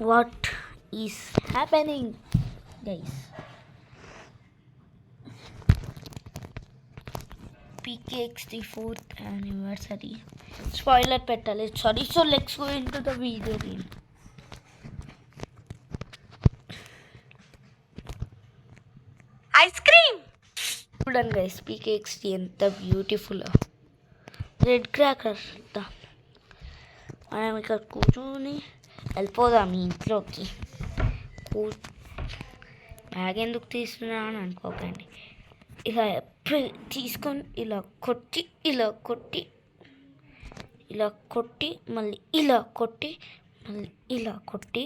what is happening, guys? PKXD 4th anniversary spoiler petale. Sorry, so let's go into the video game. Ice cream. చూడండి guys, PKXD ఎంత beautiful. Red cracker మనం ఇక్కడ కూర్చొని వెళ్ళిపోదాం ఇంట్లోకి. Bag ఎందుకు తీస్తున్నా అని అనుకోకండి. ఇలా తీసుకొని ఇలా కొట్టి ఇలా కొట్టి ఇలా కొట్టి మళ్ళీ ఇలా కొట్టి మళ్ళీ ఇలా కొట్టి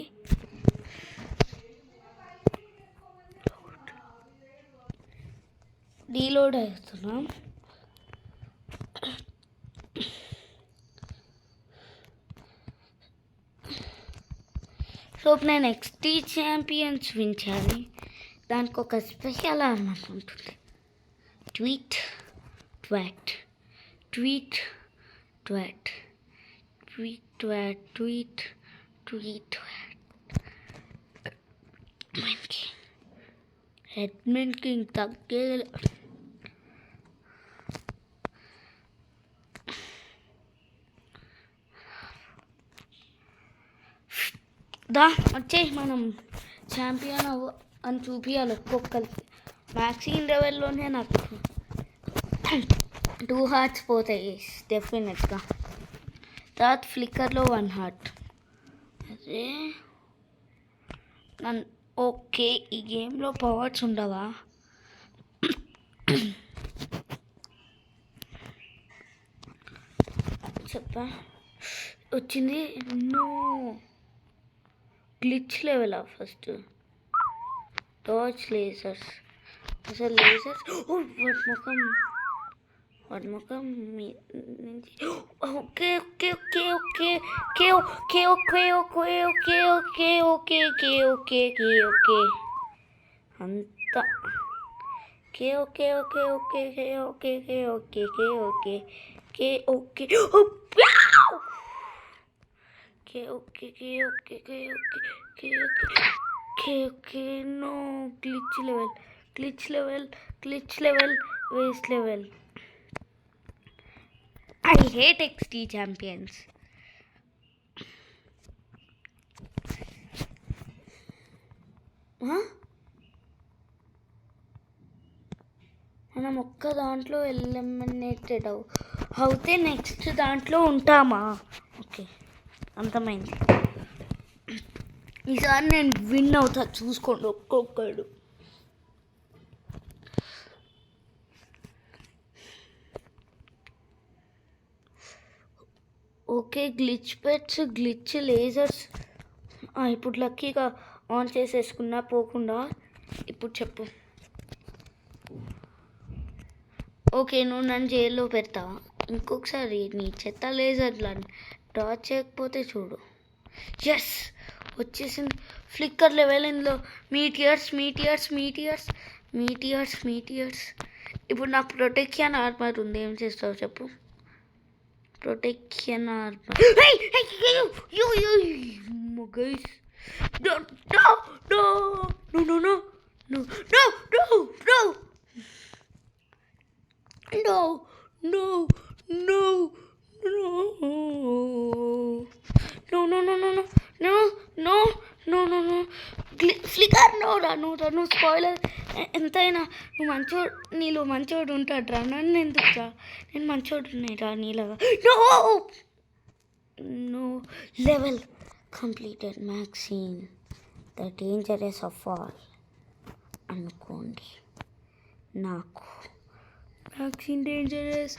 రీలోడ్ అవుతున్నాం. సో నేను XD ఛాంపియన్స్ విన్ చేయాలి. దానికి ఒక స్పెషల్ ఆర్మర్ ఉంటుంది. Tweet twat tweet twat tweet twat tweet tweet మనకి హెడ్మెంట్కి తగ్గే వచ్చే మనం ఛాంపియన్ అని చూపించాలి ఒక్కొక్కరికి. మ్యాక్సిన్ లెవెల్లోనే నాకు 2 hearts పోతాయి డెఫినెట్గా. తర్వాత ఫ్లిక్కర్లో 1 heart. అదే ఓకే, ఈ గేమ్లో పవర్స్ ఉండవా? చెప్పా వచ్చింది. నో గ్లిచ్ లెవెలా ఫస్ట్. Torch lasers. అసలు లేజర్స్ వాటి ముఖం okay okay okay okay okay okay okay okay okay okay okay okay okay okay అంతా okay okay okay okay okay okay okay okay okay okay okay okay okay. No glitch level waste level. I hate XD champions. మనం ఒక్క దాంట్లో eliminated అవుతే next దాంట్లో ఉంటామా? Okay, అంతమైంది. ఈసారి నేను win అవుతా, చూసుకోండి ఒక్కొక్కడు. Okay, glitch pets, glitch lasers ఇప్పుడు లక్కీగా ఆన్ చేసేసుకున్నా పోకుండా. ఇప్పుడు చెప్పు. ఓకే, నువ్వు నన్ను జైల్లో పెడతావా? ఇంకొకసారి నీ చెత్త లేజర్లను డ్రా చేయకపోతే చూడు. ఎస్, వచ్చేసింది ఫ్లిక్కర్ లెవెల్. ఇందులో మీటియర్స్. ఇప్పుడు నాకు ప్రొటెక్షన్ ఆర్మర్ ఉంది. ఏం చేస్తావు చెప్పు? Protection armor. Hey, guys. No. Flicker నువ్వు స్పాయిలర్. ఎంతైనా నువ్వు నీలో మంచోడు ఉంటాడు రా. నన్ను ఎందుకు? నేను మంచోడు రా నీలాగా. No level completed. Maxine the dangerous of all అనుకోండి. నాకు మ్యాక్సిన్ డేంజరస్.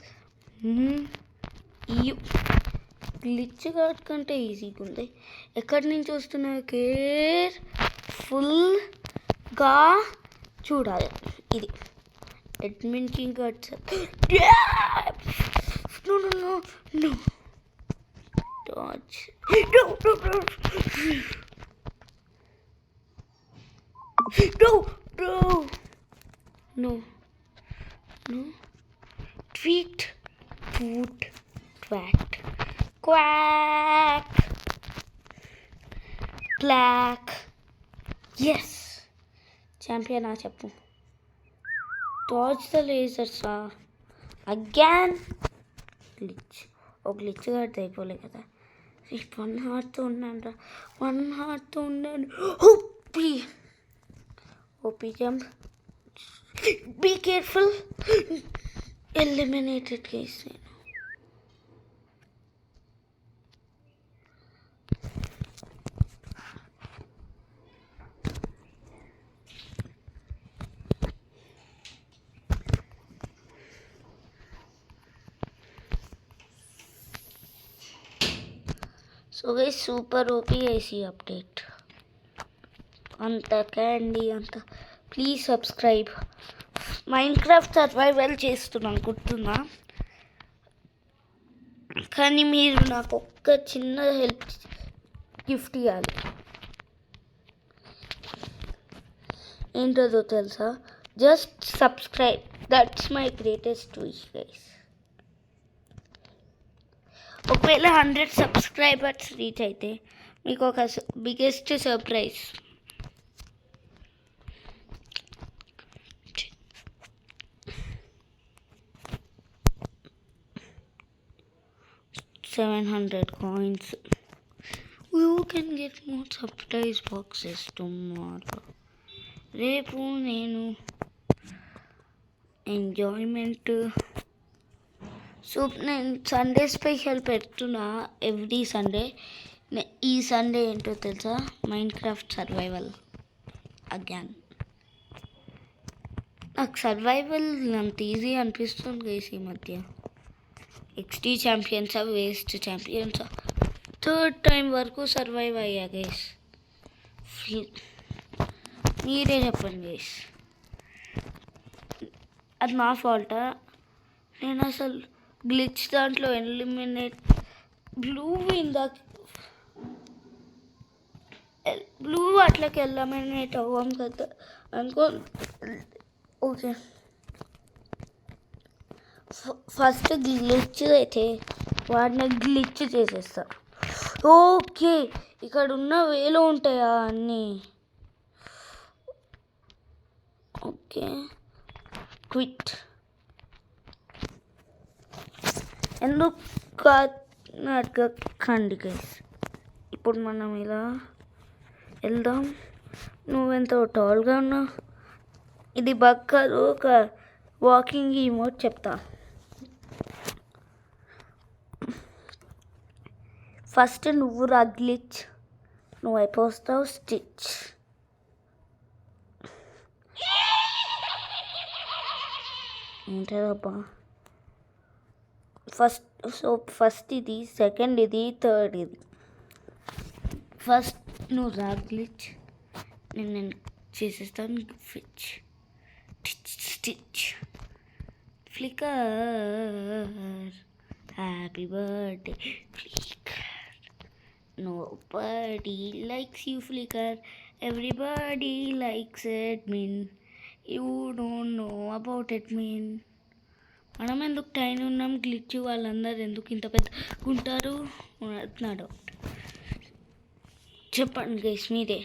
గ్లిచ్ గార్డ్ కంటే ఈజీగా ఉంది. ఎక్కడి నుంచి వస్తున్నా కేర్ఫుల్గా చూడాలి. ఇది admin king guards. No torch. No. Tweet, toot, twat, quack. Block. Yes ఛాంపియనా చెప్పు. టార్చ్ ద లేజర్సా అగైన్. గ్లిచ్ ఓ గ్లిచ్ కడితే అయిపోలే కదా. 1 హార్ట్తో ఉన్నాను రా, 1 హార్ట్తో ఉన్నాను. OP OP jump. Be careful. Eliminated case. నేను so guys super OP IC update. అంత క్యాండీ అంత. Please subscribe. మైన్క్రాఫ్ట్ సర్వైవల్ చేస్తున్నాను గుర్తుందా, కానీ మీరు నాకు ఒక్క చిన్న హెల్ప్ గిఫ్ట్ ఇవ్వాలి. ఏంటో తెలుసా? Just subscribe. That's my greatest wish guys. ఒకవేళ 100 సబ్స్క్రైబర్స్ రీచ్ అయితే మీకు ఒక biggest surprise. $700 coins. You can get more surprise boxes tomorrow. రేపు నేను ఎంజాయ్మెంట్. సో నేను సండే స్పెషల్ పెడుతున్నా ఎవ్రీ సండే. ఈ సండే ఏంటో తెలుసా? Minecraft survival again. నాకు సర్వైవల్ అంత ఈజీ అనిపిస్తుంది గైస్ ఈ మధ్య. XD ఛాంపియన్సా వేస్ట్ ఛాంపియన్సా 3rd టైం వరకు సర్వైవ్ అయ్యా గైస్. మీరే చెప్పండి గైస్, అది నా ఫాల్టా? నేను అసలు గ్లిచ్ దాంట్లో ఎలిమినేట్ బ్లూ అట్లకి ఎలిమినేట్ అవ్వం కదా అనుకో. ఓకే ఫస్ట్ గ్లిచ్ అయితే వాడిని గ్లిచ్ చేసేస్తా. ఓకే ఇక్కడ ఉన్న వేలో ఉంటాయా అన్నీ? Okay quit. ఎందుకు అడగకండి గైస్. ఇప్పుడు మనం ఇలా వెళ్దాం. నువ్వెంత టాల్గా ఉన్నావు. ఇది బగ్ కాదు, ఒక వాకింగ్ ఇమోట్ చెప్తా. ఫస్ట్ నువ్వు రా గ్లిచ్, నువ్వు అయిపోస్తావు స్టిచ్. ఏంటబ్బా ఫస్ట్ ఇది, సెకండ్ ఇది, థర్డ్ ఇది. ఫస్ట్ నువ్వు రా గ్లిచ్, నేను చేసేస్తాను. ఫిచ్ stitch Flicker. Happy birthday Flicker. Nobody likes you flicker, everybody likes admin. You don't know about admin. మనం ఎందుకు టైం ఉన్నాం, గ్లిచ్ వాళ్ళందరూ ఎందుకు ఇంత పెద్ద ఉంటారు? నా డౌట్. చెప్పండి గైస్ మీరే.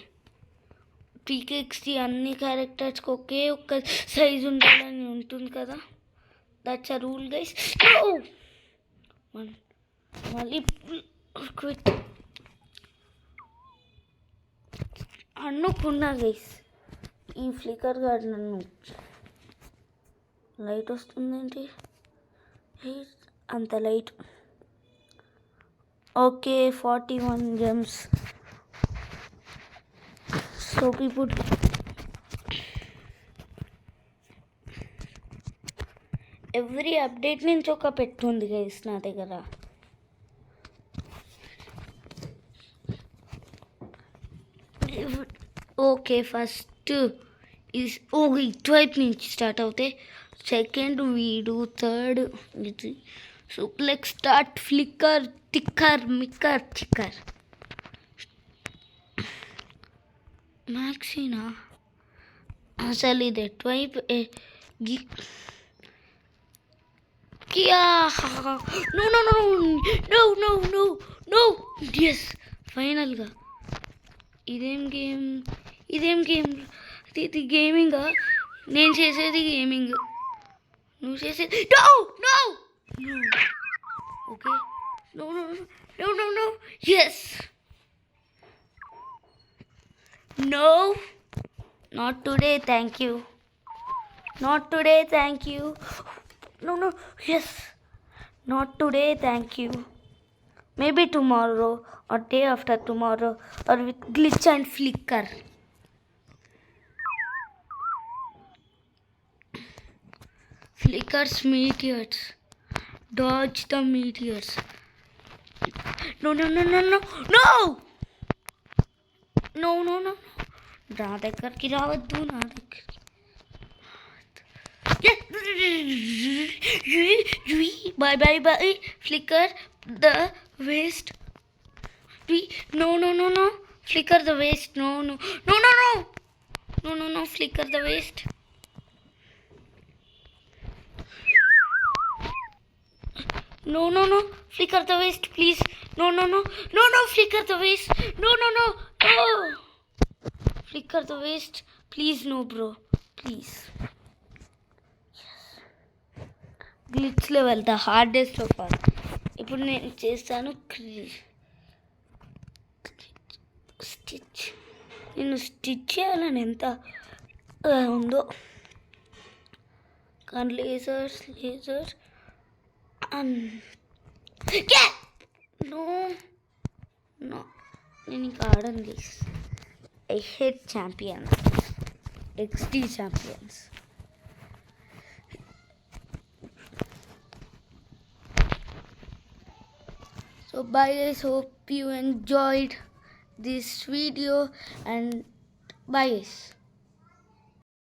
PKXD అన్ని క్యారెక్టర్స్కి ఒకే ఒక్క సైజు ఉండాలని ఉంటుంది కదా. That's a rule guys. మళ్ళీ క్విట్ అనుకున్నా గైస్. ఈ ఫ్లికర్ గార్డ్ నన్ను లైట్ వస్తుందేంటి అంత లైట్? Okay 41 gems. సో ఇప్పుడు ఎవ్రీ అప్డేట్ నుంచి ఒక పెట్టుంది గైస్ నా దగ్గర. ఓకే ఫస్ట్ ఇటువైపు నుంచి స్టార్ట్ అవుతాయి. సెకండ్ వీడు, థర్డ్ ఇది. So let start. Flicker ticker మిక్కర్ చిక్కర్. మ్యాక్సీనా అసలు ఇది ఎటువైపు? No no no no no no no. Yes ఫైనల్గా ఇదేం గేమ్ ఇది గేమింగా? నేను చేసేది గేమింగ్, నువ్వు చేసేది no no no. Okay, no no no no no. Yes, no, not today, thank you, not today, thank you. No no. Yes, not today, thank you. Maybe tomorrow or day after tomorrow or with glitch and flicker. Flickers meteors. Dodge the meteors. No no no no no no. No no no. నా దగ్గరికి రావద్దు, నా దగ్గరికి. Bye bye bye. Flicker the waste. No no no no. Flicker the waste. No no no no no. No no no. Flicker the waste. No no no. Flicker the waste, please. No no no no no. Flicker the waste. No no no no. Flicker the waste, please. No bro, please. Glitch level the hardest of all. ఇప్పుడు నేను చేస్తాను stitch. నేను stitch చేయాలని ఎంత ఉందో, కానీ laser no no, నేను ఇంకా ఆడండి. I hate champion, XD champions. So bye guys, hope you enjoyed this video and bye guys.